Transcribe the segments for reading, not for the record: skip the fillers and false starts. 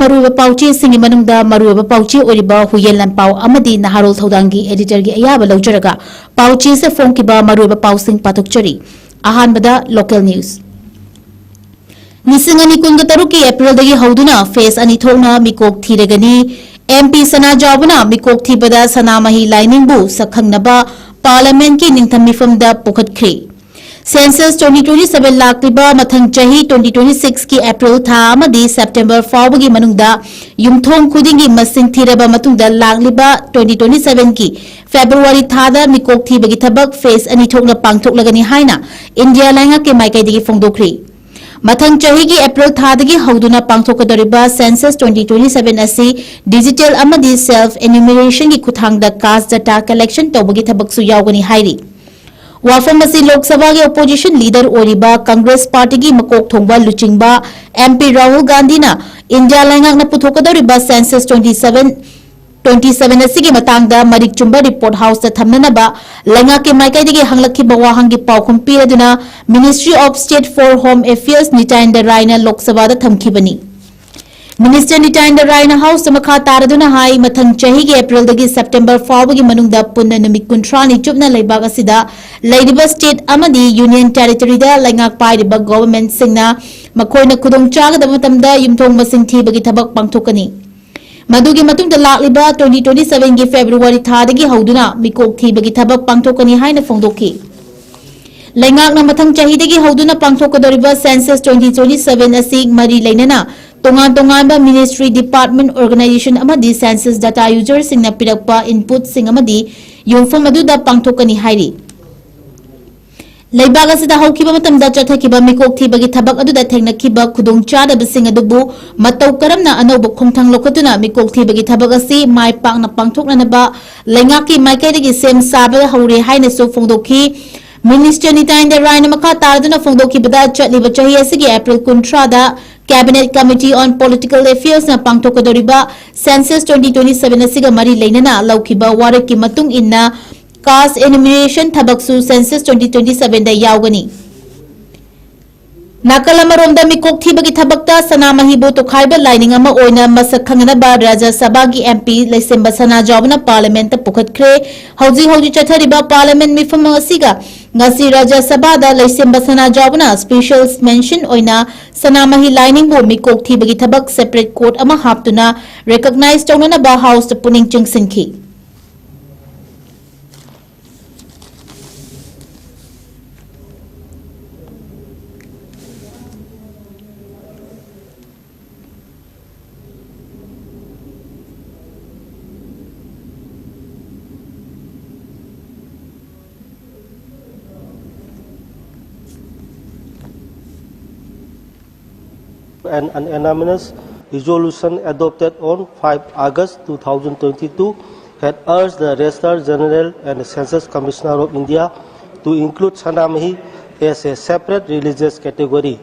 Maruba Pauchi singing Manunda, Maruba Pauchi, Oriba, Huyen and Pau, Amadi, Naharol Thodangi, editor Ayaba Lojaraga, Pauchi is a Fonkiba, Maruba Pausing Patukchari. Ahanbada, local news. Nisingani Kungataruki, April the Hoduna, face Anitona, Mikok Tiragani, MP Sana Jabana, Mikok Tibada, Sanamahi, Lining Bu, Sakangnaba, Parliament ki Ningtami from the Pukat Cree. Census 2027 lakliba mathang chahi 2026 ki April tha amadi September fawbagi manungda yumthong khudingi masing thiraba matungda lakliba 2027 ki February thada mikok thibagi thabak phase ani thokna pangthoklagani haina India lainga ke maikai digi phongdokri. Mathang chahi ki April thadagi hauduna pangthokadariba Census 2027 asi digital amadi self enumeration ki khuthangda caste data collection tawbagi thabak su yawgani hairi. Wafamasi Lok Sabha के opposition leader ओरिबा Congress party की मकोक थोंबा लुचिंगबा MP Rahul Gandhi ना India लाइंगाक ना पुथोकदोरिबा Census 27 असिगी मतंगदा Marik चुंबा report house ता थमनबा लाइंगा के माइकाई दिगे हंगलखी बवाहंगी पाउखुम पीरदुना Ministry of State for Home Affairs निटाइंदा Raina Lok Sabha दा थमखीबनी. Minister Nitainda Raina House Maka Taraduna Hai Mathang Chahi ki April dagi September fawbagi manungda punna numit kuntrani chupna leibaga sida Ladiba State Amadi Union Territory da laingak pairiba government singna makoina kudong chaga da matamda yumthong masing thibagi thabak pangthokani. Madugi matungda lakliba 2027 gi February thadagi hauduna mikok thibagi thabak pangthokani haina phongdoki. Laingak na mathang chahi dagi hauduna pangthokadoriba Census 2027 asi mari lainana Tongan Ministry Department Organization amadi Census data users sing na pirakpa input sing amadi yungfam aduda pangthokani hairi. Leibaga sida hawkiba matamda chathakiba mikok thibagi thabak aduda thengnakiba khudongchadaba sing adubu mataw karamna anoba khongthang lokatuna mikok thibagi thabak asi mai pakna pangthoknanaba laingaki maikai sem saba haure haina so phongdoki. Minister Nitainda Raina Maka Taraduna Phongdoki bada chatliba chahi asigi April kuntrada Cabinet Committee on Political Affairs na pangthokadoriba Census 2027 asiga mari leinana laukiba waraki matung inna caste enumeration thabaksu Census 2027 da yawgani. Nakalamaromda mikok thibagi thabakta sanamahi bo tokhaiba lining ama oina masak khanganaba Rajya Sabha gi MP Leisemba Sana Jawna Parliament ta pukhatkre hauji chathariba Parliament mifam asiga ngasi Rajya Sabha da Leisemba Sana Jawna special mention oina sanamahi lining bo mikok thibagi thabak separate court ama haptuna recognize tawna ba house ta puning chingsinki. An unanimous resolution adopted on 5 August 2022 had urged the Registrar General and the Census Commissioner of India to include Sanamahi as a separate religious category.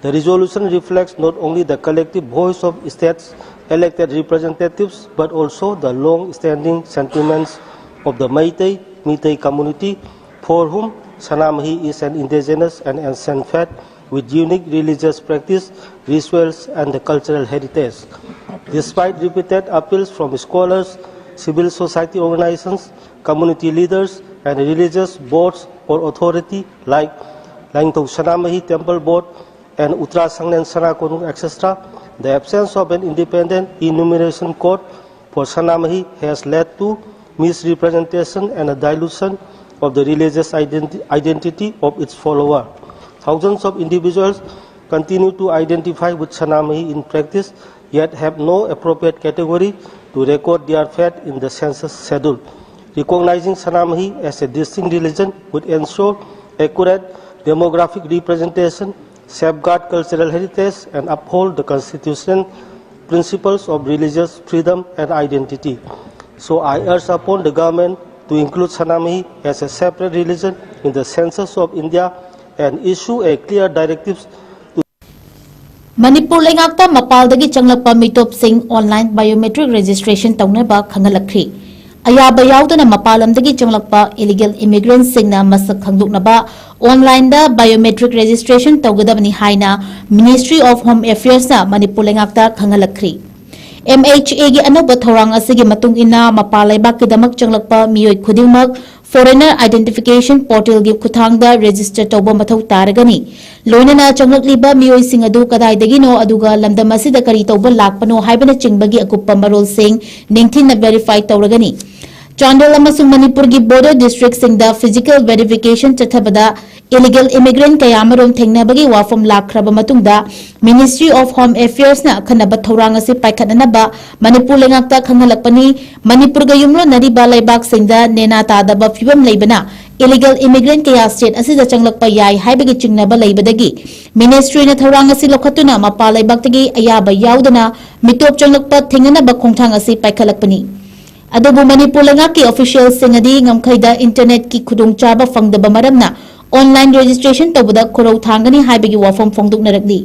The resolution reflects not only the collective voice of states' elected representatives but also the long-standing sentiments of the Meitei community, for whom Sanamahi is an indigenous and ancient faith with unique religious practice, rituals and the cultural heritage. Despite repeated appeals from scholars, civil society organizations, community leaders and religious boards or authority like Langtong Sanamahi Temple Board and Uttara Sangnen Sanakonung, etc., the absence of an independent enumeration code for Sanamahi has led to misrepresentation and a dilution of the religious identity of its follower. Thousands of individuals continue to identify with Sanamahi in practice, yet have no appropriate category to record their faith in the census schedule. Recognizing Sanamahi as a distinct religion would ensure accurate demographic representation, safeguard cultural heritage, and uphold the constitutional principles of religious freedom and identity. So I urge upon the government to include Sanamahi as a separate religion in the census of India and issue a clear directives to Manipur Lengakta Mapaldagi Changlapa Mitop Singh online biometric registration Taunaba Kangalakri. ayaba yaudana mapalamdagi changlakpa illegal immigrants singna masak khangduknaba online da biometric registration tawgadabani haina Ministry of Home Affairs na Manipur lengakta khangalakri. MHA gi anoba thorang asigi matung ina mapalaibak kidamak changlakpa miyoi khudingmak Foreigner Identification Portal gi kuthangda register tawba mathau taragani loinana changlakliba miyoi sing adu kadaidagino aduga lamdam asida kari tawba lakpano haibana chingbagi akuppa marol sing ningthinna verify tawragani. Chandel amasung Manipur gi border district singda physical verification chathabada illegal immigrant kayamarom thengnabagi wafam lakraba matungda Ministry of Home Affairs na khanaba thorang ase paikhatnaba Manipur lengakta khangalakpani Manipur ga yumlo nariba laibak singda nena tadaba fibam leibana illegal immigrant kaya state asida changlakpa yai haibagi chingnaba leibadagi Ministry na thorang ase lokhatuna mapa laibaktagi ayaba yaudana mitop changlakpa thengnaba khongthang ase paikhalakpani. Adubu Manipur lengaki officials singadi ngamkhaida internet ki khudung chaba fangdaba maramna online registration tawbada khorau thangani haibagi wafam phongduknarakli.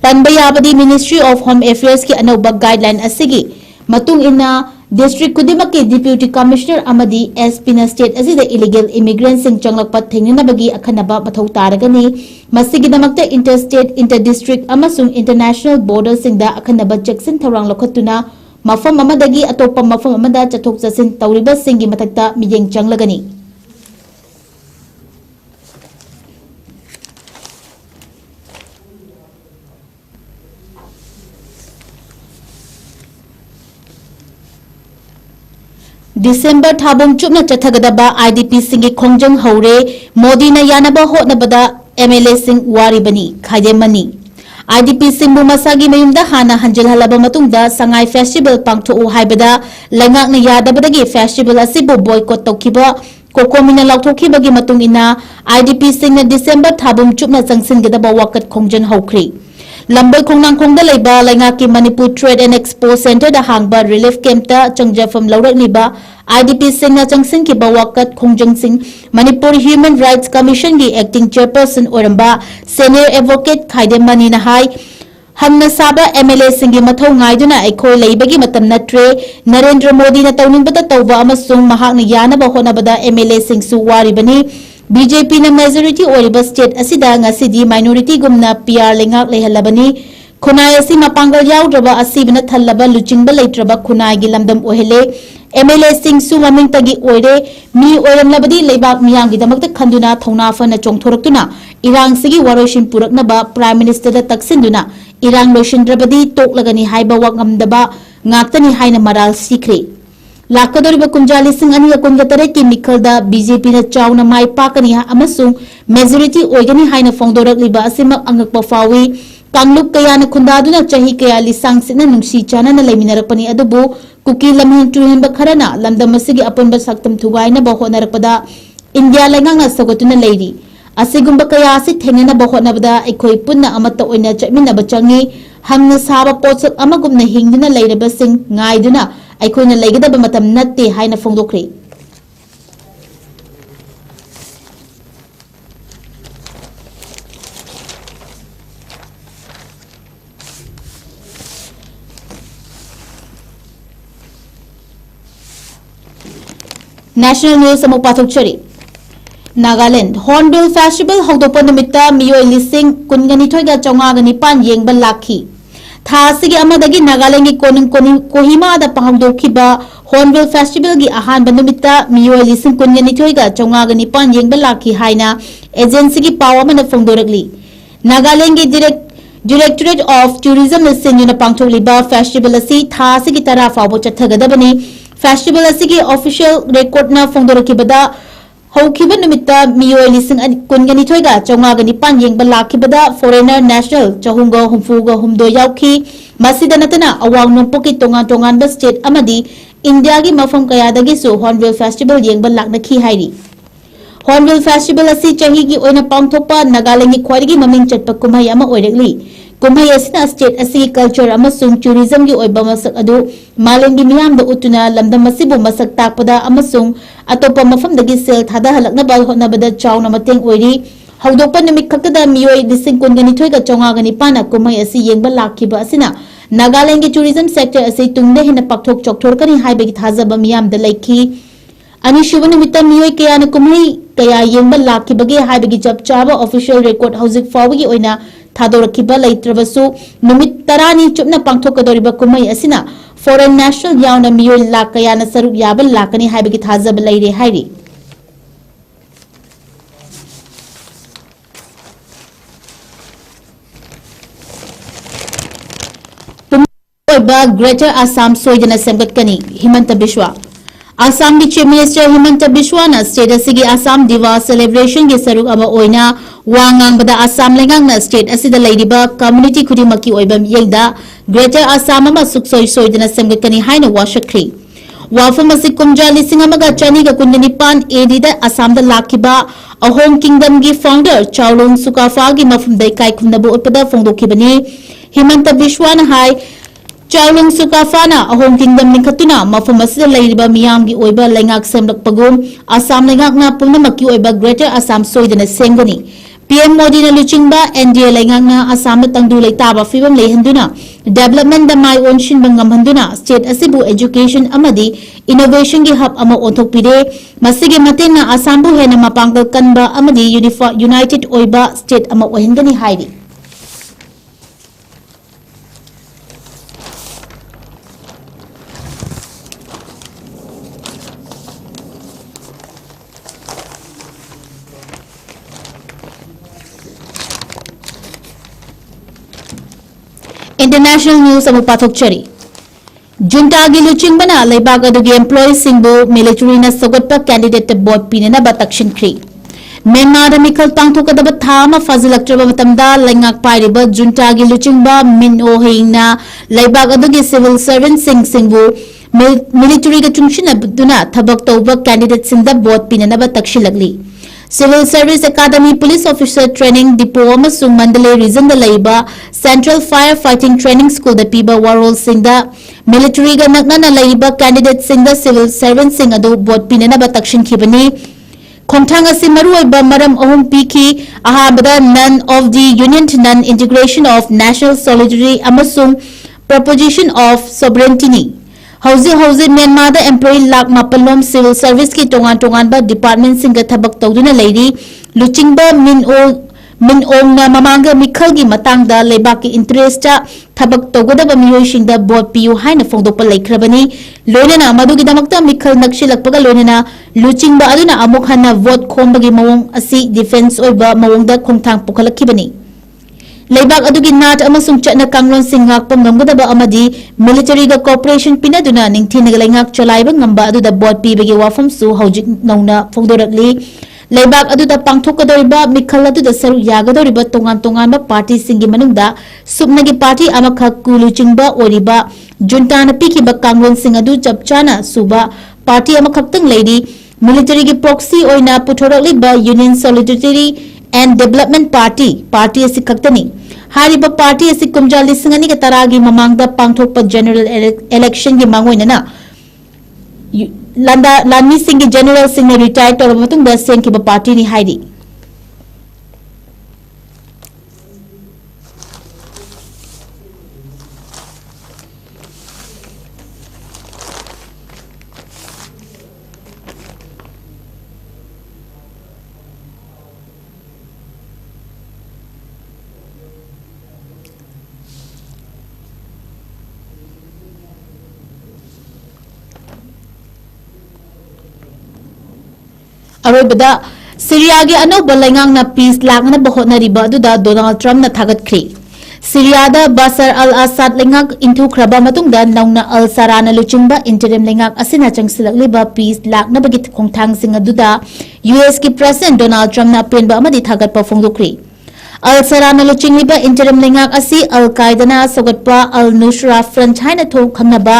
Panba yabadi Ministry of Home Affairs ki anauba guideline asigi matung ina district kudimaki deputy commissioner amadi SP na state asida illegal immigrants sing changlakpa thengnabagi akhanaba mathau taragani masigidamakta interstate interdistrict amasung international borders singda akhanaba jackson thorang lokhatuna mafam amadagi atopa mafam amada chathok chasin tawriba singi mathakta miyeng changlagani. December thabum chupna chathagadaba IDP singi khongjang haure Modi na yanaba hotnabada MLA sing waribani khaidemani. IDP singbu masagi mayumda hana hanjil halaba matungda sangai festival pangtho'u haibada lengakna yadabadagi festival asibu boycott tawkiba kokomina lauthokibagi matung ina IDP singna December thabum chupna changsingadaba wakat khongjang haukri. Lambai khongnang khongda leiba lengaki Manipur Trade and Expo Center da hangba relief camp ta changjafam laurakliba IDP singna changsin ki bawakat khongjang sing Manipur Human Rights Commission gi acting chairperson oramba senior advocate khaidemani na hai hamna saba MLA singi mathau ngaiduna aikhoi leibagi matam natre Narendra Modi na tawningbata tawba amasung mahakna yanaba honabada MLA singsu waribani. BJP na majority oriba state asida ngasidi minority gumna PR lengak lehalabani khunai asi mapangal yaudraba asibna thallaba luchingba leitraba khunai gi lamdam ohele MLA sing su maming tagi oire mi oiramlabadi leibak miyang gi damakta khanduna thongna fana chongthoraktuna irang sigi waroshin puraknaba prime minister da taksinduna irang loshindrabadi toklagani haiba wagamdaba ngaktani haina maral sikre. Lakadoriba kunjali sing aniya kungatare ki mikhalda BJP na chawna mai pakani amasung majority oigani haina fongdorakliba asimak angakpa fawi kanglup kaya na khundaduna chahi kaya lisang sina nungsi chana na laiminarakpani adubu kuki lamhin tuhinba kharana lamdam asigi apunba saktam thugaina ba honarakpada India lengang sagatuna leiri asigumba kaya asi thengnana ba honabada aikoi punna amata oina chapminaba changi hamna saba potsak amagumna hingduna leiraba sing ngaiduna aikhoina leigadaba matam natte haina fongdokre. National News amuk pathokchari. Nagaland Hornbill Festival haudopa numitta miyoi lising kunganithoi ga chonga gani pan yengba lakhi. Thasigi amadagi Nagaland gi Kohima da pangdokhiba Hornbill Festival gi ahan banumita miyoi lising kunganithoi ga chonga gani pan yengba lakhi haina agency gi pawa mana fongdorakli. Nagaland gi Directorate of Tourism na sinuna pangthokliba festival asi thasigi tara fawbo chathagadabani. Festival asigi official record na fongdorakibada haukiba numita miyoi lising kunganithoi ga chonga gani pan yengba lakhibada foreigner national chahunga humfuga humdo yauki masida natana awang nompoki tongan ba state amadi India gi mafam kayadagi su Hornbill Festival yengba laknakhi hairi. Hornbill Festival asi chahi gi oina pangthokpa Nagaland gi khwaidagi maming chatpa kumhai ama oirakli. Kumhai asina state asigi culture amasung tourism gi oiba masak adu malengi miyam da utuna lamdam asibu masak takpada amasung atopa mafamdagi sel thada halaknaba hotnabada chawna mateng oiri haudokpa numit khakada miyoi lising kunganithoi ga chonga gani pana kumhai asi yengba lakhiba asina Nagaland की tourism sector असे तुंगदे हेन पाक्थोक चौथोरकनी हाइबगी थाजब मियामदा लेखी अनिशुब निमित्त मियोय कयाना कुमई कया येंबा लाखिबगे हाइबगी जब चाबा official record हौजिक फावगी ओइना थादोरखिबा लेत्रबसु नुमित 10 चुपना पांगथोकदोरिबा कुमई असिना foreign national यावना मियोय लाख कयाना सरुक याबा लाकनी हाइबगी थाजब लेरे हाइरी ग्रेटर आसाम सोइदना सेमगटकनी हिमंत बिश्वा आसाम की chief minister Himanta Biswa state असिगी आसाम दिवस सेलिब्रेशन के सरुक अमा ओइना वांगांगबदा आसाम लेंगांगना स्टेट असिदा लेरिबा कम्युनिटी खुदिमकी ओइबा मियेंगदा ग्रेटर आसाम अमा सुक्सोइ सोइदना सेमगटकनी हाइना वाशखरी वाफम असि कुमजा लिसिंग अमगा चनीगा कुंदनिपान एडीदा आसामदा लाखिबा अहोम किंगडम की फाउंडर चाउलुंग सुकाफागी मफुमदै काइखुमनबु उत्पदा फोंदोखिबनी हिमंत बिश्वाना हाई चाउलुंग सुकाफाना अहोम किंगडम लिंखतुना मफम असिदा लेरिबा मियामगी ओइबा लेंगाक सेमलकपगुम आसाम लेंगाकना पुनमकी ओइबा ग्रेटर आसाम सोइदना सेंगनी पीएम मोदी ने लुचिंगबा एनडीए लेंगाकना आसाम तंगदु लेताबा फिबम लेहंदुना डेवलपमेंट द माई ओनशिनबा ngamhanduna स्टेट असिबु एजुकेशन अमदी इनोवेशन की हब अमा ओथोकपिरे मसिगे मतेना आसामबु हेना मपांगल कनबा अमदी यूनाइटेड ओइबा स्टेट अमा ओहिंगनी हाइरी इंटरनेशनल न्यूज अमु पाथोकचरी जुंटागी लुचिंगबना लेबाग अदुगी एम्प्लॉयीज सिंगबु मिलिटरी ना सगोटपा कैंडिडेट बोर्ड पिनेना तक्षिनख्री म्यांमार मिखल पांथोकदब थामा फाजिलक्ट्रब मतमदा लेंगाक पाइरिबा जुंटागी लुचिंगबा मिन ओ हेंगना लेबाग अदुगी सिविल सर्वेंट सिंगबु मिलिटरी का चुंगशिनबदुना थबक तौबा कैंडिडेट सिंगदा बोर्ड पिनेना तक्षिलगली civil service academy police officer training depot अमसुंग मंडले रीजन द लेबा central fire fighting training school द पीबा वारोल सिंगदा मिलिटरी गा नकना लेबा कैंडिडेट सिंगदा सिविल सर्वेंट सिंग अदु बोर्ड पिनेना तक्षिन खिबनी खोंथांग असि मरुओइबा मरम अहुम पीखी अहाबदा non of the union non integration of national solidarity अमसुंग प्रपोजिशन ऑफ सोवरेनिटी हौजे म्यांमार एम्प्लॉई लाख मापलोम सिविल सर्विस की तोंगान डिपार्टमेंट सिंग थबक तौदुना लेरी लुचिंगबा मिन ओंगना ममांग मिखल की मतंगदा लेबाक की इंटरेस्ट थबक तौगदब मियोइसिंगदा बोर्ड पियु हाइना फोंदोकपा लेख्रबनी लोइनना मदुगिदमक्ता मिखल नक्शिलकपगा लोइनना लुचिंगबा अदुना अमुक हन्ना वोट खोंबगी मवोंग असि डिफेंस ओइबा मवोंगदा खोंथांग पुखलखिबनी लेबाक अदुगी नाट अमसुंग चटना कांगलोन सिंगाकपम ngamgadaba amadi military ga cooperation pinaduna ningthinaga leingak chalaiba ngamba aduda board pibagi wafam su hojik nauna fogdorakli लेबाक अदुदा पांगथोकदोरिबा मिखल अदुदा सरु यागदोरिबा तोंगान बा पार्टी सिंगी मनुंगदा सुपनगी पार्टी अमखा कुलुचिंगबा ओरिबा जुंटाना पिखिबा कांगलोन सिंग अदु चपचाना सुबा पार्टी अमखक्तंग लेडी मिलिटरी की प्रॉक्सी ओइना पुथोरकलिबा union solidarity and development party असि खक्तनी हारिबा पार्टी असि कुमजा लिसिंगनी का तरागी ममांगदा पांगथोकपा जनरल इलेक्शन की मांगोइना लानी सिंह की जनरल सिंह ने रिटायर तौर मतुंगदा सेंखिबा पार्टी नि हाइरी अरोबदा सीरिया के अनौब लेंगांगना पीस लांगना बहोतनरिबा अदुदा डोनाल्ड ट्रम्प ना थागतख्री सीरियादा बसर अल असद लेंगाक इंथुख्रबा मतुंगदा नौना अल सराना लुचिंगबा इंटरिम लेंगाक असिना चंगसिलकलिबा पीस लांगनबगी खोंथांगसिंग अदुदा यूएस की प्रेसिडेंट डोनाल्ड ट्रम्प ना पेनबा अमदी थागतपा फोंदोख्री अल सराना लुचिंगलिबा इंटरिम लेंगाक असि अल कायदाना सगतपा अल नुसरा फ्रंट हाइना थो खंगनबा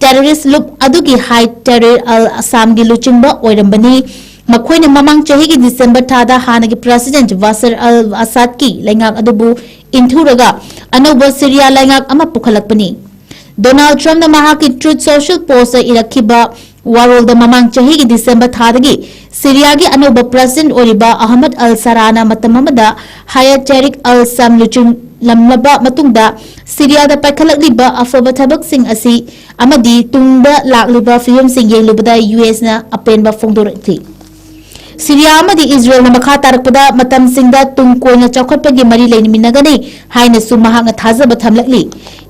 टेररिस्ट लुप अदुगी हाई टेरर अल असम की लुचिंगबा ओइरंबनी मखोइने ममांग चही की दिसंबर थादा हानगी प्रेसिडेंट बसर अल असद की लेंगाक अदुबु इंथुरगा अनौब सीरिया लेंगाक अमा पुखलकपनी डोनाल्ड ट्रम्प ना महाकी ट्रुथ सोशल पोस्ट इरखिबा वारोल ममांग चही की दिसंबर थादगी सीरिया की अनौब प्रेसिडेंट ओरिबा अहमद अल सराना मतममदा हायर टेरिक अल सम ꯂꯝꯂꯕ ꯃꯇꯨꯡꯗ ꯁꯤꯔꯤꯌꯥꯗ ꯄꯥꯏꯈꯠꯂꯛꯂꯤꯕ ꯑꯐꯕ ꯊꯕꯛꯁꯤꯡ ꯑꯁꯤ ꯑꯃꯗꯤ ꯇꯨꯡꯗ ꯂꯥꯛꯂꯤꯕ ꯐꯤꯚꯝꯁꯤꯡ ꯌꯦꯡꯂꯨꯕꯗ ꯌꯨꯑꯦꯁꯅ ꯑꯄꯦꯟꯕ ꯐꯣꯡꯗꯣꯔꯛꯈꯤ꯫ ꯁꯤꯔꯤꯌꯥ ꯑꯃꯗꯤ ꯏꯖꯔꯦꯜꯅ ꯃꯈꯥ ꯇꯥꯔꯛꯄꯗ ꯃꯇꯝꯁꯤꯡꯗ ꯇꯨꯡ ꯀꯣꯏꯅ ꯆꯥꯎꯈꯠꯄꯒꯤ ꯃꯔꯤ ꯂꯩꯅꯃꯤꯟꯅꯒꯅꯤ ꯍꯥꯏꯅꯁꯨ ꯃꯍꯥꯛꯅ ꯊꯥꯖꯕ ꯊꯝꯂꯛꯂꯤ꯫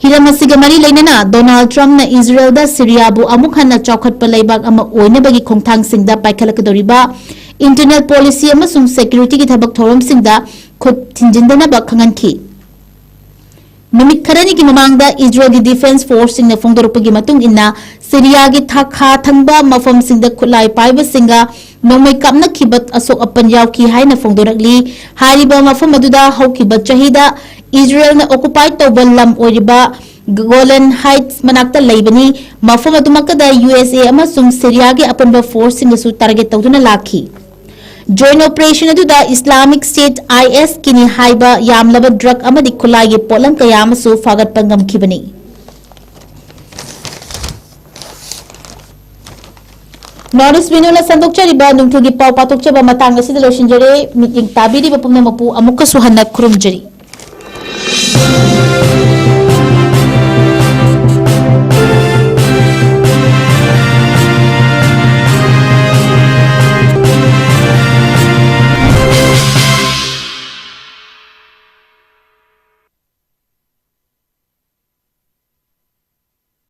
ꯍꯤꯔꯝ ꯑꯁꯤꯒ ꯃꯔꯤ ꯂꯩꯅꯅ ꯗꯣꯅꯥꯜꯗ ꯇ꯭ꯔꯝꯞꯅ ꯏꯖꯔꯦꯜꯗ ꯁꯤꯔꯤꯌꯥꯕꯨ ꯑꯃꯨꯛ ꯍꯟꯅ ꯆꯥꯎꯈꯠꯄ ꯂꯩꯕꯥꯛ ꯑꯃ ꯑꯣꯏꯅꯕꯒꯤ ꯈꯣꯡꯊꯥꯡꯁꯤꯡꯗ ꯄꯥꯏꯈꯠꯂꯛꯀꯗꯧꯔꯤꯕ इंटरनल पॉलिसी सिक्यूरिटी की थबक थौरमसिंगदा खुद थिंजिंदनबा खंगनखी। नुमित खरनी की ममांगदा इजरायल की डिफेंस फोर्स सिंगने फोंदोरपगी मतुंग इन्ना सिरिया की थाखा थंगबा मफम सिंगदा खुलाई पाइबा सिंगा नोमै कामनखिबत असोक अपन यावकी हाइना फोंदोरकली। हारिबा मफम अदुदा हौकिबा चहीदा इजरायल ने ऑक्युपाइड तौबा लम ओरिबा गोलन हाइट्स मनाक्ता लेबनी मफम अदुमकदा यूएसए अमसुंग सिरिया के अपनबा फोर्स सिंगसु टारगेट तौदुना लाखी। जॉइंट ऑपरेशन अदुदा इस्लामिक स्टेट IS किनी हाइबा यामलबा ड्रग अमदि खुलागी पोलम कयामसु फागतपा ngамखिबनी। नॉर्थ विनोला संदोक्चरिबा नुंगथुगी पाव पातोक्चबा मतांग असिदा लोशिंजरे मीटिंग ताबिरिबा पुंगमपु अमुक्कसु हन्ना खुरुमजरी।